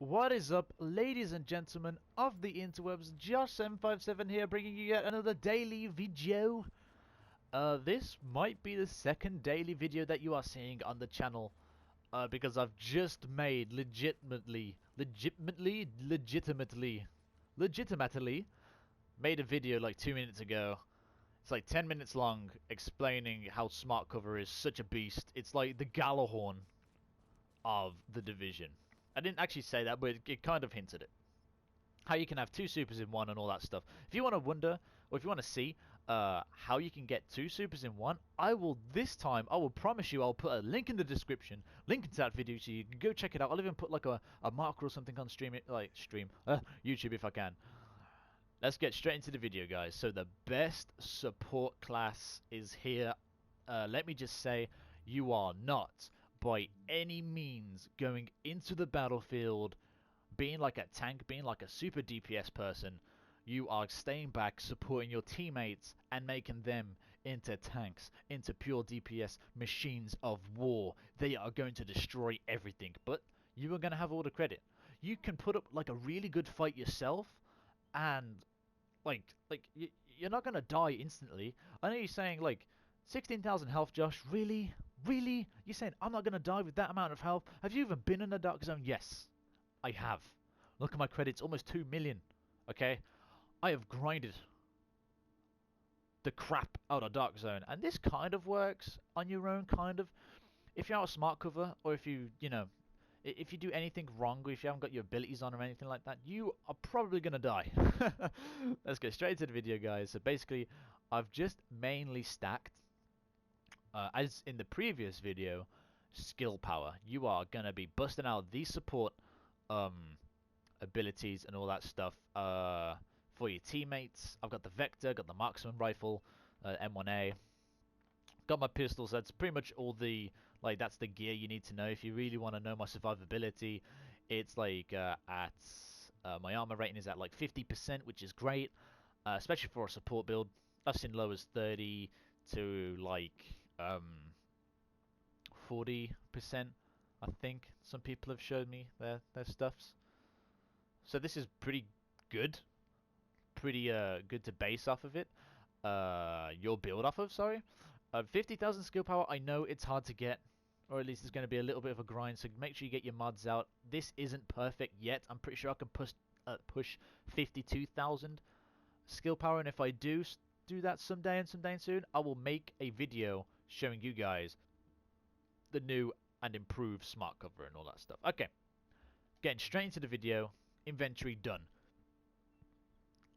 What is up, ladies and gentlemen of the interwebs? Josh757 here, bringing you yet another daily video. This might be the second daily video that you are seeing on the channel, because I've just made legitimately made a video like 2 minutes ago. It's like 10 minutes long, explaining how smart cover is such a beast. It's like the Gallahorn of the Division. I didn't actually say that, but it kind of hinted it. How you can have two supers in one and all that stuff. If you want to wonder, or if you want to see how you can get two supers in one, I will promise you, I'll put a link in the description, link into that video, so you can go check it out. I'll even put like a marker or something on YouTube if I can. Let's get straight into the video, guys. So the best support class is here. Let me just say, you are not by any means going into the battlefield being like a tank, being like a super DPS person. You are staying back, supporting your teammates and making them into tanks, into pure DPS machines of war. They are going to destroy everything, but you are going to have all the credit. You can put up like a really good fight yourself, and you're not going to die instantly. I know you're saying like 16,000 health, Josh. Really? Really? You're saying I'm not going to die with that amount of health? Have you even been in the Dark Zone? Yes, I have. Look at my credits, almost 2 million. Okay? I have grinded the crap out of Dark Zone. And this kind of works on your own, kind of. If you're out of smart cover, or if you do anything wrong, or if you haven't got your abilities on or anything like that, you are probably going to die. Let's get straight to the video, guys. So basically, I've just mainly stacked, as in the previous video, skill power. You are going to be busting out these support abilities and all that stuff for your teammates. I've got the Vector, got the Marksman Rifle, M1A. Got my pistols. That's pretty much all the, that's the gear you need to know if you really want to know my survivability. It's like my armor rating is at like 50%, which is great, especially for a support build. I've seen low as 30 to like 40%. I think some people have showed me their stuffs. So this is pretty good. Pretty good to base off of it. Your build off of, sorry. 50,000 skill power, I know it's hard to get, or at least it's going to be a little bit of a grind, so make sure you get your mods out. This isn't perfect yet. I'm pretty sure I can push 52,000 skill power, and if I do that someday soon, I will make a video showing you guys the new and improved smart cover and all that stuff. Okay, getting straight into the video. Inventory done.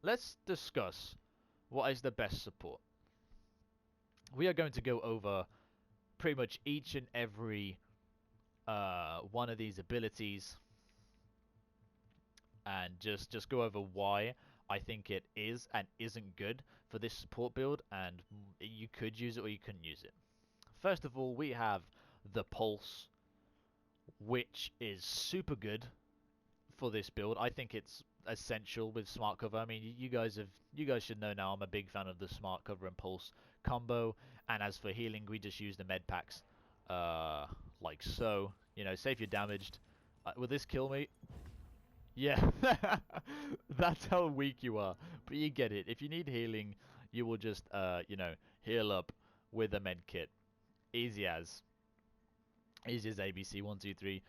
Let's discuss what is the best support. We are going to go over pretty much each and every one of these abilities, and just go over why I think it is and isn't good for this support build, and you could use it or you couldn't use it. First of all, we have the Pulse, which is super good for this build. I think it's essential with smart cover. I mean, you guys should know now I'm a big fan of the smart cover and pulse combo. And as for healing, we just use the med packs, like so. You know, say if you're damaged. Will this kill me? Yeah, that's how weak you are. But you get it. If you need healing, you will just heal up with a med kit. Easy as ABC. 1, 2, 3.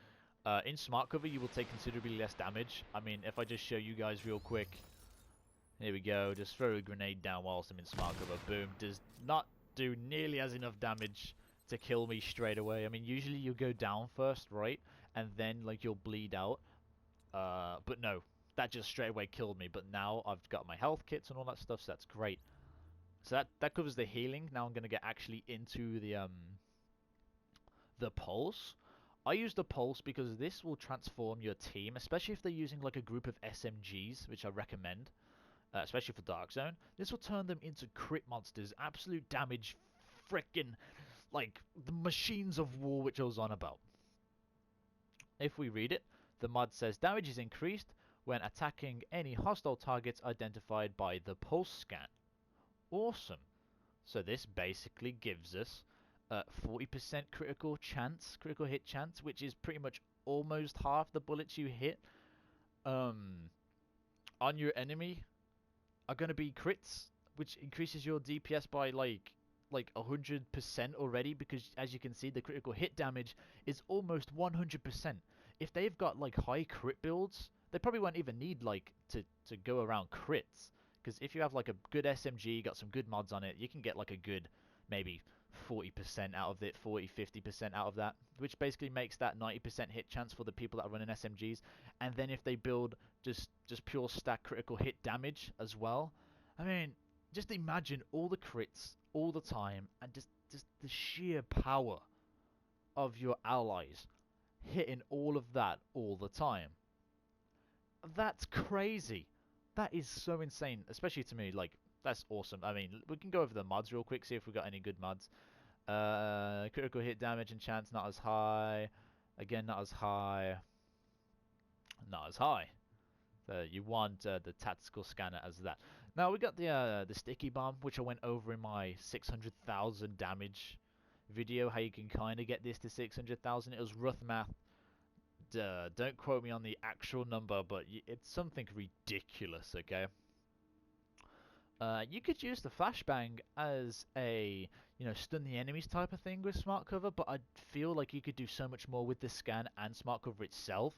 In smart cover, you will take considerably less damage. I mean, if I just show you guys real quick. Here we go. Just throw a grenade down whilst I'm in smart cover. Boom. Does not do nearly as enough damage to kill me straight away. I mean, usually you go down first, right? And then, like, you'll bleed out. But no. That just straight away killed me. But now I've got my health kits and all that stuff, so that's great. So that covers the healing. Now I'm going to get actually into the pulse. I use the Pulse because this will transform your team, especially if they're using like a group of SMGs, which I recommend, especially for Dark Zone. This will turn them into crit monsters, absolute damage, frickin' like the machines of war which I was on about. If we read it, the mod says damage is increased when attacking any hostile targets identified by the Pulse scan. Awesome. So this basically gives us 40% critical hit chance, which is pretty much almost half the bullets you hit on your enemy are going to be crits, which increases your DPS by like 100% already, because as you can see, the critical hit damage is almost 100%. If they've got like high crit builds, they probably won't even need like to go around crits, because if you have like a good SMG, got some good mods on it, you can get like a good maybe 40% out of it, 40-50% out of that, which basically makes that 90% hit chance for the people that are running SMGs. And then if they build just pure stack critical hit damage as well, I mean, just imagine all the crits all the time, and just the sheer power of your allies hitting all of that all the time. That's crazy. That is so insane, especially to me. Like, that's awesome. I mean, we can go over the mods real quick, see if we got any good mods. Critical hit damage and chance not as high. Again, not as high. Not as high. You want the tactical scanner as that. Now we got the sticky bomb, which I went over in my 600,000 damage video. How you can kind of get this to 600,000. It was rough math. Don't quote me on the actual number, but it's something ridiculous. Okay. You could use the flashbang as a, stun the enemies type of thing with smart cover, but I feel like you could do so much more with the scan and smart cover itself.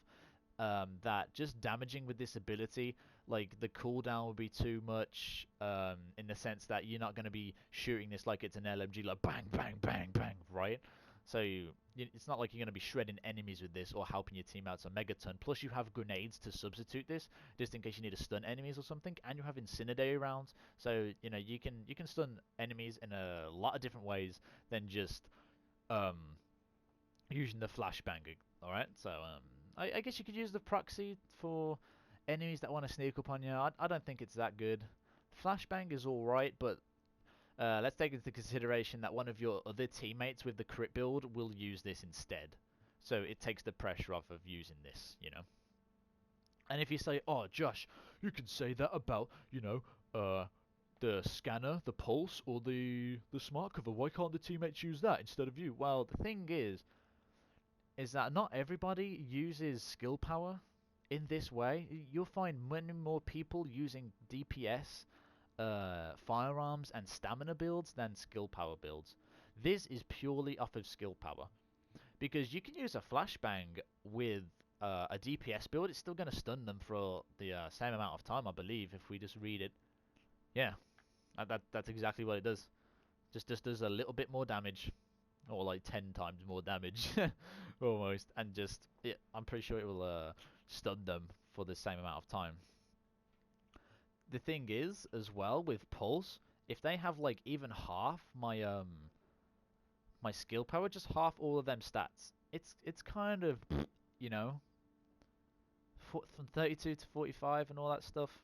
That just damaging with this ability, like the cooldown would be too much, in the sense that you're not going to be shooting this like it's an LMG, like bang, bang, bang, bang, right? So it's not like you're going to be shredding enemies with this or helping your team out a megaton. Plus you have grenades to substitute this, just in case you need to stun enemies or something, and you have Incinerator rounds. So you can stun enemies in a lot of different ways than just using the flashbang. All right, so I guess you could use the proxy for enemies that want to sneak up on you. I don't think it's that good. Flashbang is alright, but let's take into consideration that one of your other teammates with the crit build will use this instead. So it takes the pressure off of using this, And if you say, oh, Josh, you can say that about, the scanner, the pulse, or the smart cover. Why can't the teammates use that instead of you? Well, the thing is that not everybody uses skill power in this way. You'll find many more people using DPS, firearms, and stamina builds than skill power builds. This is purely off of skill power, because you can use a flashbang with a DPS build. It's still going to stun them for the same amount of time, I believe, if we just read it. Yeah, that's exactly what it does. Just does a little bit more damage. Or like 10 times more damage, almost, and I'm pretty sure it will stun them for the same amount of time. The thing is, as well, with Pulse, if they have like even half my my skill power, just half all of them stats, it's kind of, from 32 to 45 and all that stuff,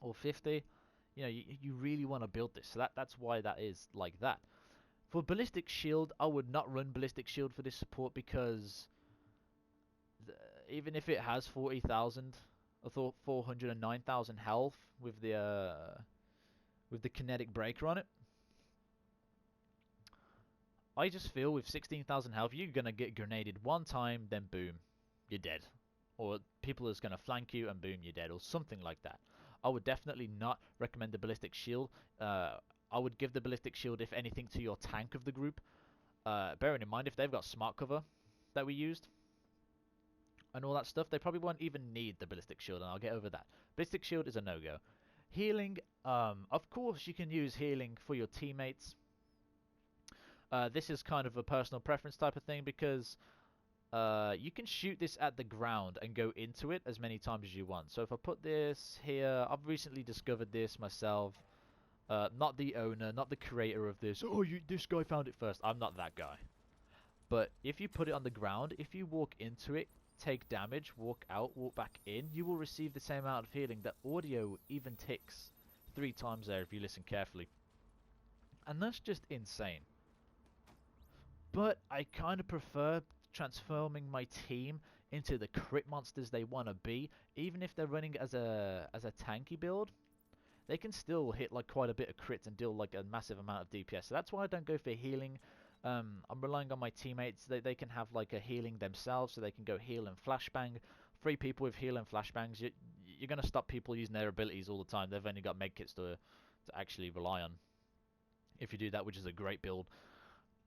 or 50. You really want to build this, so that's why that is like that. For Ballistic Shield, I would not run Ballistic Shield for this support, because even if it has 40,000, I thought 409,000 health with the kinetic breaker on it, I just feel with 16,000 health, you're gonna get grenaded one time, then boom, you're dead. Or people are just gonna flank you, and boom, you're dead, or something like that. I would definitely not recommend the Ballistic Shield. I would give the Ballistic Shield, if anything, to your tank of the group. Bearing in mind, if they've got smart cover that we used and all that stuff, they probably won't even need the Ballistic Shield, and I'll get over that. Ballistic Shield is a no-go. Healing, of course you can use healing for your teammates. This is kind of a personal preference type of thing, because you can shoot this at the ground and go into it as many times as you want. So if I put this here, I've recently discovered this myself. Not the owner, not the creator of this. Oh, this guy found it first. I'm not that guy. But if you put it on the ground, if you walk into it, take damage, walk out, walk back in, you will receive the same amount of healing. The audio even ticks 3 times there if you listen carefully. And that's just insane. But I kind of prefer transforming my team into the crit monsters they want to be. Even if they're running as a tanky build, they can still hit like quite a bit of crits and deal like a massive amount of DPS. So that's why I don't go for healing. I'm relying on my teammates. They can have like a healing themselves, so they can go heal and flashbang 3 people with heal and flashbangs, you're going to stop people using their abilities all the time. They've only got medkits to actually rely on. If you do that, which is a great build.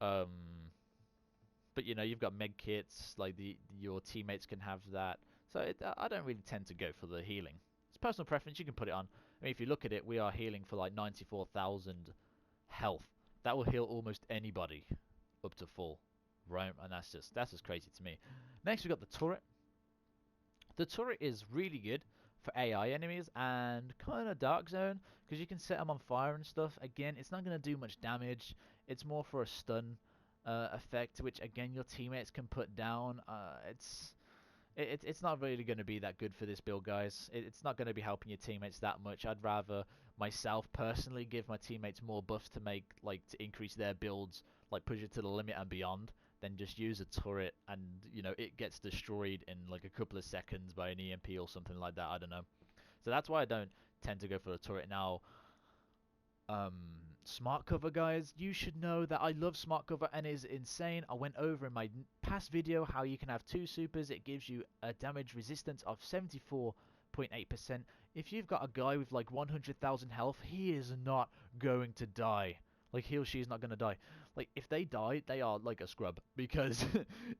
But you know, you've got medkits, like your teammates can have that. So I don't really tend to go for the healing. It's personal preference, you can put it on. I mean, if you look at it, we are healing for like 94,000 health. That will heal almost anybody up to full, right? And that's just crazy to me. Next, we've got the turret. The turret is really good for AI enemies and kind of Dark Zone because you can set them on fire and stuff. Again, it's not going to do much damage. It's more for a stun effect, which again your teammates can put down. It's not really going to be that good for this build, guys. It's not going to be helping your teammates that much. I'd rather myself personally give my teammates more buffs to to increase their builds, like push it to the limit and beyond, than just use a turret and you know it gets destroyed in like a couple of seconds by an EMP or something like that. I don't know. So that's why I don't tend to go for the turret now. Smart cover, guys, you should know that I love smart cover and it is insane. I went over in my past video how you can have 2 supers. It gives you a damage resistance of 74.8%. If you've got a guy with like 100,000 health, he is not going to die. Like, he or she is not going to die. Like, if they die, they are like a scrub. Because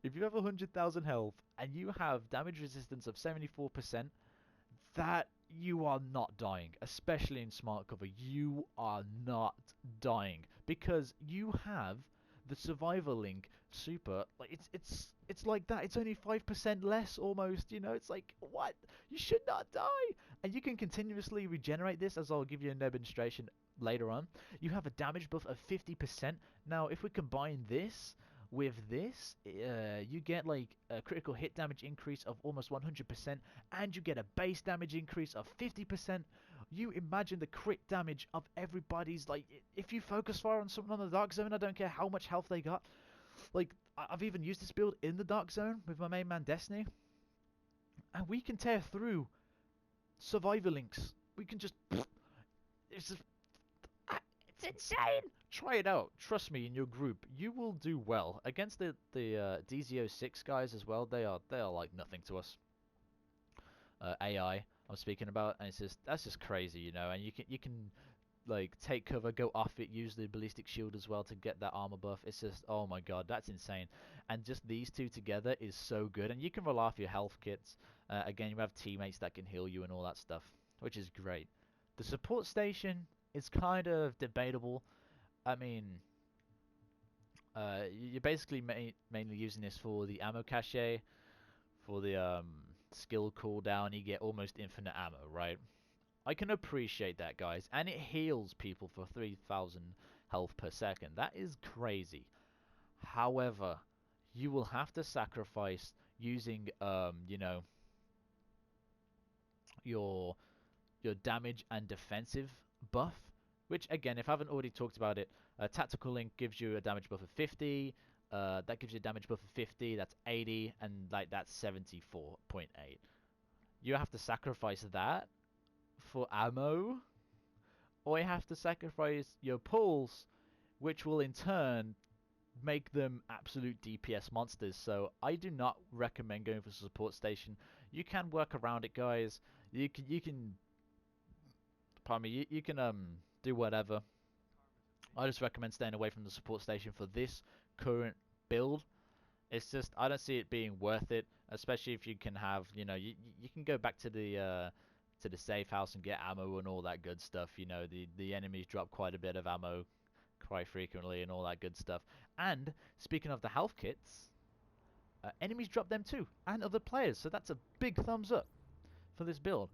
if you have 100,000 health and you have damage resistance of 74%, that you are not dying, especially in smart cover. You are not dying because you have the survivor link super. Like it's like that. It's only 5% less almost. You know, it's like what? You should not die, and you can continuously regenerate this, as I'll give you a demonstration later on. You have a damage buff of 50%. Now, if we combine this with this, you get like a critical hit damage increase of almost 100%, and you get a base damage increase of 50%. You imagine the crit damage of everybody's, like, if you focus fire on someone on the Dark Zone, I don't care how much health they got. Like, I've even used this build in the Dark Zone with my main man Destiny, and we can tear through survivor links. We can just... It's just... It's insane! Try it out. Trust me, in your group, you will do well. Against the DZ06 guys as well, they are like nothing to us. AI, I'm speaking about, and that's just crazy, you know. And you can like take cover, go off it, use the ballistic shield as well to get that armor buff. It's just, oh my god, that's insane. And just these two together is so good. And you can roll off your health kits. Again, you have teammates that can heal you and all that stuff, which is great. The support station is kind of debatable. I mean, you're basically mainly using this for the ammo cache, for the skill cooldown. You get almost infinite ammo, right? I can appreciate that, guys, and it heals people for 3,000 health per second. That is crazy. However, you will have to sacrifice using, you know, your damage and defensive buff. Which, again, if I haven't already talked about it, Tactical Link gives you a damage buff of 50. That gives you a damage buff of 50. That's 80. And, like, that's 74.8. You have to sacrifice that for ammo. Or you have to sacrifice your pulse, which will, in turn, make them absolute DPS monsters. So, I do not recommend going for a support station. You can work around it, guys. You can... Pardon me. You can, do whatever. I just recommend staying away from the support station for this current build. It's just, I don't see it being worth it, especially if you can have, you know, you can go back to the safe house and get ammo and all that good stuff. You know, the enemies drop quite a bit of ammo quite frequently and all that good stuff. And speaking of the health kits, enemies drop them too, and other players. So that's a big thumbs up for this build.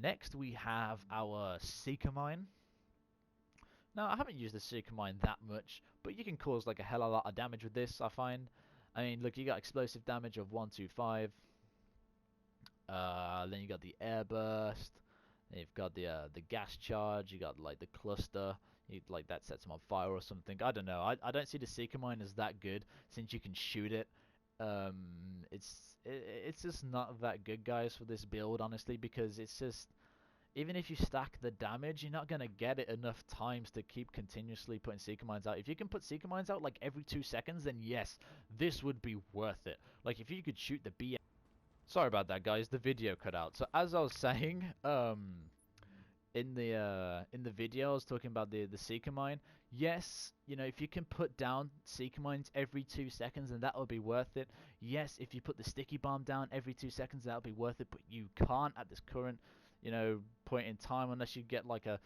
Next we have our Seeker Mine. Now, I haven't used the Seeker Mine that much, but you can cause like a hell of a lot of damage with this, I find. I mean, look, you got explosive damage of 125. Then you got the air burst. Then you've got the gas charge. You got like the cluster. Like that sets them on fire or something. I don't know. I don't see the Seeker Mine as that good since you can shoot it. It's just not that good, guys, for this build, honestly, because it's just, even if you stack the damage, you're not going to get it enough times to keep continuously putting Seeker Mines out. If you can put Seeker Mines out like every 2 seconds, then yes, this would be worth it. Like if you could shoot the BM. Sorry about that, guys. The video cut out. So as I was saying, in the video I was talking about the seeker mine. Yes, you know, if you can put down seeker mines every 2 seconds, then that would be worth it. Yes, if you put the sticky bomb down every 2 seconds, that would be worth it. But you can't at this current, you know, point in time, unless you get like a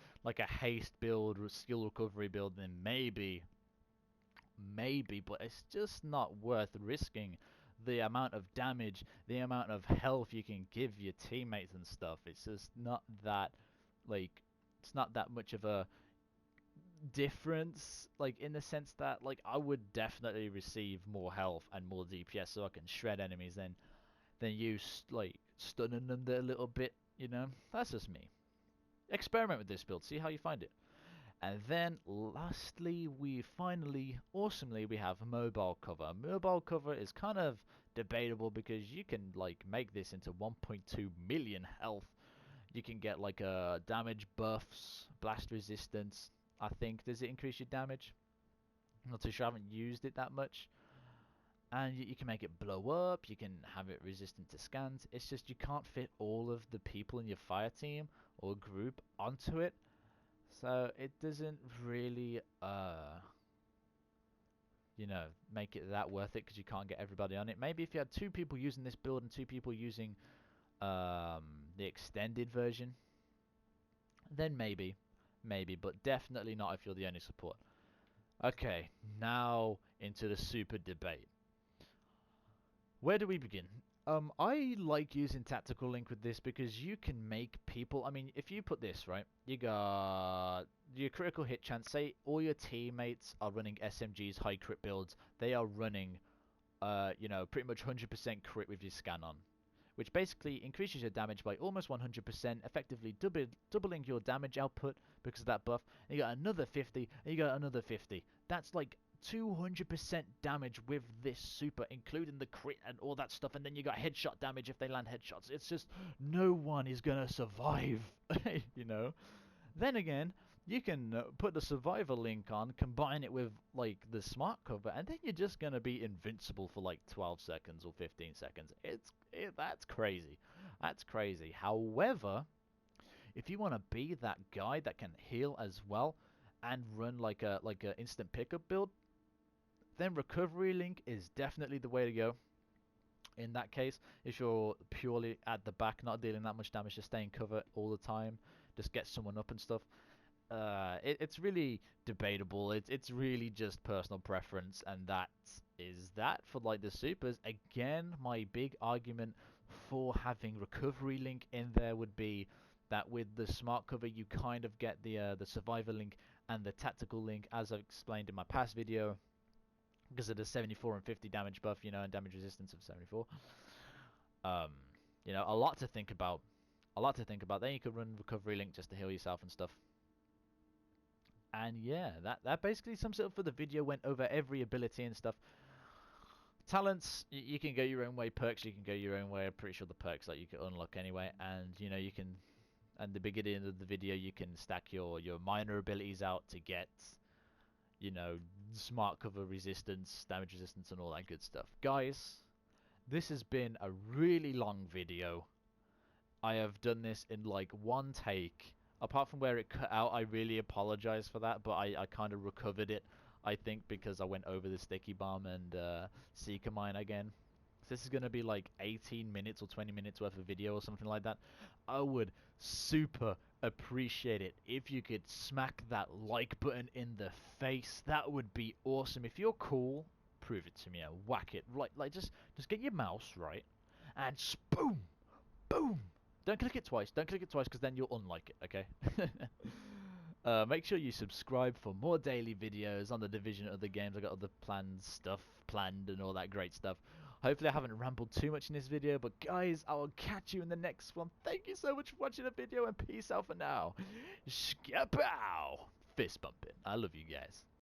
haste build or skill recovery build. Then maybe, but it's just not worth risking the amount of damage, the amount of health you can give your teammates and stuff. It's just not that, like, it's not that much of a difference, like, in the sense that, like, I would definitely receive more health and more DPS so I can shred enemies than you like stunning them a little bit, you know. That's just me. Experiment with this build, see how you find it. And then lastly, we finally, awesomely, we have mobile cover. Mobile cover is kind of debatable because you can like make this into 1.2 million health. You can get like damage buffs, blast resistance. I think, does it increase your damage? I'm not too sure. I haven't used it that much. And you can make it blow up. You can have it resistant to scans. It's just you can't fit all of the people in your fire team or group onto it. So it doesn't really, you know, make it that worth it because you can't get everybody on it. Maybe if you had 2 people using this build and 2 people using the extended version, then maybe, but definitely not if you're the only support. Okay, now into the super debate. Where do we begin? I like using Tactical Link with this because you can make people... I mean, if you put this, right, you got your critical hit chance. Say all your teammates are running SMGs, high crit builds. They are running, you know, pretty much 100% crit with your scan on, which basically increases your damage by almost 100%, effectively doubling your damage output because of that buff. And you got another 50, and you got another 50. That's like 200% damage with this super, including the crit and all that stuff. And then you got headshot damage if they land headshots. It's just, no one is gonna survive, you know. Then again, you can put the survivor link on, combine it with like the smart cover, and then you're just gonna be invincible for like 12 seconds or 15 seconds. That's crazy. That's crazy. However, if you want to be that guy that can heal as well and run like a instant pickup build, then recovery link is definitely the way to go. In that case, if you're purely at the back, not dealing that much damage, just staying cover all the time, just get someone up and stuff. It's really debatable. It's really just personal preference, and that is that for like the supers. Again, my big argument for having recovery link in there would be that with the smart cover, you kind of get the survivor link and the tactical link, as I've explained in my past video, because of the 74 and 50 damage buff, you know, and damage resistance of 74. You know, a lot to think about. A lot to think about. Then you could run recovery link just to heal yourself and stuff. And yeah, that basically sums it up for the video. Went over every ability and stuff. Talents, you can go your own way. Perks, you can go your own way. I'm pretty sure the perks that you can unlock anyway. And you know, you can, at the beginning of the video, you can stack your minor abilities out to get, you know, smart cover resistance, damage resistance, and all that good stuff. Guys, this has been a really long video. I have done this in like one take. Apart from where it cut out, I really apologize for that, but I kind of recovered it, I think, because I went over the sticky bomb and seeker mine again. So this is going to be like 18 minutes or 20 minutes worth of video or something like that. I would super appreciate it if you could smack that like button in the face. That would be awesome. If you're cool, prove it to me and whack it. Like just get your mouse right and boom, boom. Don't click it twice. Don't click it twice because then you'll unlike it, okay? Make sure you subscribe for more daily videos on the Division of the games. I got other stuff planned and all that great stuff. Hopefully I haven't rambled too much in this video, but guys, I will catch you in the next one. Thank you so much for watching the video and peace out for now. Skapow! Fist bumping. I love you guys.